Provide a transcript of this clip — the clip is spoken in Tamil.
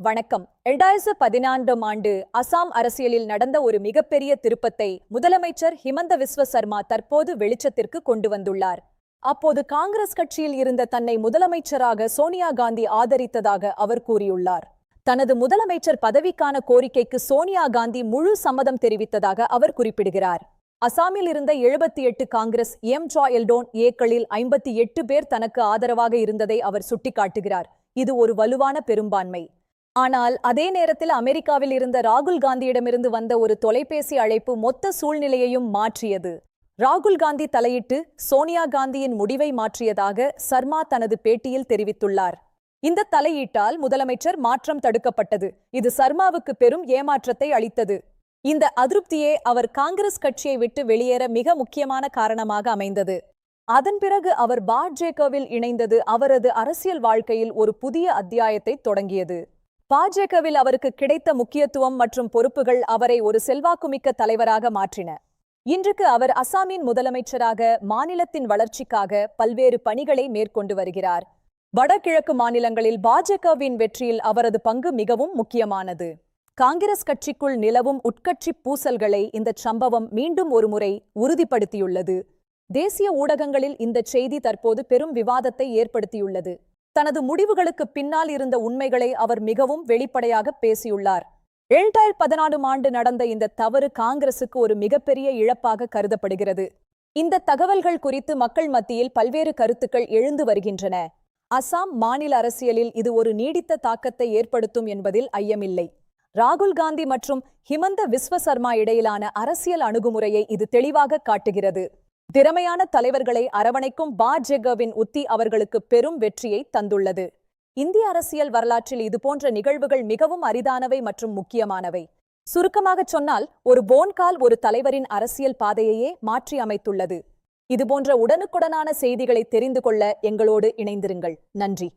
வணக்கம். 2014ஆம் ஆண்டு அசாம் அரசியலில் நடந்த ஒரு மிகப்பெரிய திருப்பத்தை முதலமைச்சர் ஹிமந்த விஸ்வ சர்மா தற்போது வெளிச்சத்திற்கு கொண்டு வந்துள்ளார். அப்போது காங்கிரஸ் கட்சியில் இருந்த தன்னை முதலமைச்சராக சோனியா காந்தி ஆதரித்ததாக அவர் கூறியுள்ளார். தனது முதலமைச்சர் பதவிக்கான கோரிக்கைக்கு சோனியா காந்தி முழு சம்மதம் தெரிவித்ததாக அவர் குறிப்பிடுகிறார். அசாமில் இருந்த 78 காங்கிரஸ் எல்டோன் ஏக்களில் 58 பேர் தனக்கு ஆதரவாக இருந்ததை அவர் சுட்டிக்காட்டுகிறார். இது ஒரு வலுவான பெரும்பான்மை. ஆனால் அதே நேரத்தில் அமெரிக்காவில் இருந்த ராகுல் காந்தியிடமிருந்து வந்த ஒரு தொலைபேசி அழைப்பு மொத்த சூழ்நிலையையும் மாற்றியது. ராகுல் காந்தி தலையிட்டு சோனியா காந்தியின் முடிவை மாற்றியதாக சர்மா தனது பேட்டியில் தெரிவித்துள்ளார். இந்த தலையீட்டால் முதலமைச்சர் மாற்றம் தடுக்கப்பட்டது. இது சர்மாவுக்கு பெரும் ஏமாற்றத்தை அளித்தது. இந்த அதிருப்தியே அவர் காங்கிரஸ் கட்சியை விட்டு வெளியேற மிக முக்கியமான காரணமாக அமைந்தது. அதன் பிறகு அவர் பாஜகவில் இணைந்தது அவரது அரசியல் வாழ்க்கையில் ஒரு புதிய அத்தியாயத்தை தொடங்கியது. பாஜகவில் அவருக்கு கிடைத்த முக்கியத்துவம் மற்றும் பொறுப்புகள் அவரை ஒரு செல்வாக்குமிக்க தலைவராக மாற்றின. இன்றைக்கு அவர் அசாமின் முதலமைச்சராக மாநிலத்தின் வளர்ச்சிக்காக பல்வேறு பணிகளை மேற்கொண்டு வருகிறார். வடகிழக்கு மாநிலங்களில் பாஜகவின் வெற்றியில் அவரது பங்கு மிகவும் முக்கியமானது. காங்கிரஸ் கட்சிக்குள் நிலவும் உட்கட்சி பூசல்களை இந்த சம்பவம் மீண்டும் ஒருமுறை உறுதிப்படுத்தியுள்ளது. தேசிய ஊடகங்களில் இந்த செய்தி தற்போது பெரும் விவாதத்தை ஏற்படுத்தியுள்ளது. தனது முடிவுகளுக்கு பின்னால் இருந்த உண்மைகளை அவர் மிகவும் வெளிப்படையாக பேசியுள்ளார். 2014ஆம் ஆண்டு நடந்த இந்த தவறு காங்கிரசுக்கு ஒரு மிகப்பெரிய இழப்பாக கருதப்படுகிறது. இந்த தகவல்கள் குறித்து மக்கள் மத்தியில் பல்வேறு கருத்துக்கள் எழுந்து வருகின்றன. அசாம் மாநில அரசியலில் இது ஒரு நீடித்த தாக்கத்தை ஏற்படுத்தும் என்பதில் ஐயமில்லை. ராகுல் காந்தி மற்றும் ஹிமந்த விஸ்வ சர்மா இடையிலான அரசியல் அணுகுமுறையை இது தெளிவாக காட்டுகிறது. திறமையான தலைவர்களை அரவணைக்கும் பாஜகவின் உத்தி அவர்களுக்கு பெரும் வெற்றியை தந்துள்ளது. இந்திய அரசியல் வரலாற்றில் இதுபோன்ற நிகழ்வுகள் மிகவும் அரிதானவை மற்றும் முக்கியமானவை. சுருக்கமாகச் சொன்னால், ஒரு போன்கால் ஒரு தலைவரின் அரசியல் பாதையையே மாற்றி அமைத்துள்ளது. இதுபோன்ற உடனுக்குடனான செய்திகளை தெரிந்து கொள்ள எங்களோடு இணைந்திருங்கள். நன்றி.